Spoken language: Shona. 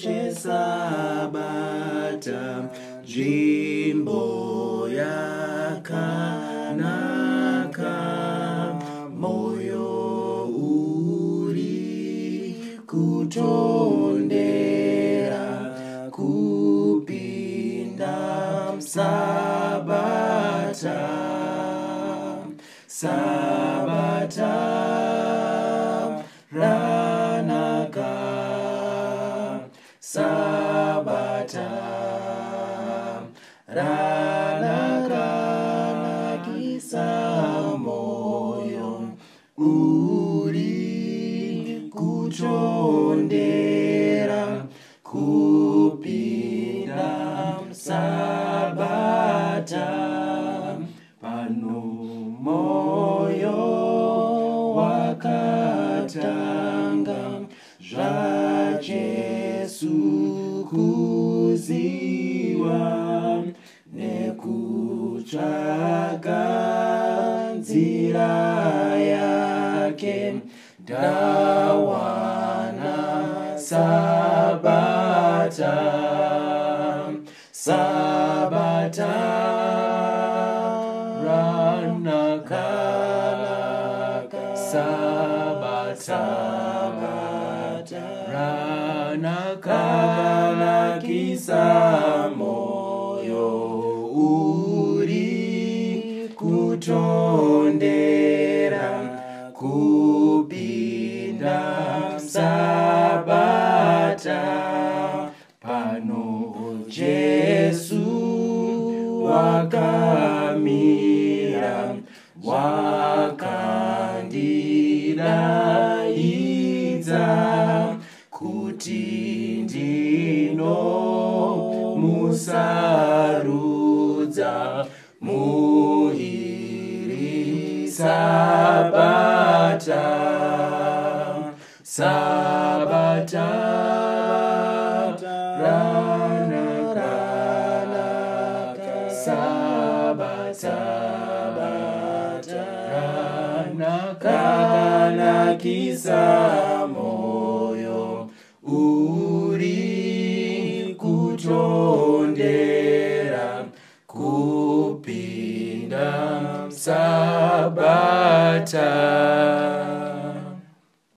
chesabata nzvimbo yakanaka moyo uri kutondera kupinda sabata ranaka sabata ranaka nakisa moyo uri kutondera kupinda sabata pano moyo wakatanga zvaJesu kuziwa nekutsvaka nzira yake ndawana sabata ranaka sabata ranaka nakisa moyo uri kutondera kupinda sabata pano Jesu wakamira wakandiraidza kuti ndinomusarudza muiri sabata ranaka sabata ranaka nakisa moyo uri kutondera kupinda sabata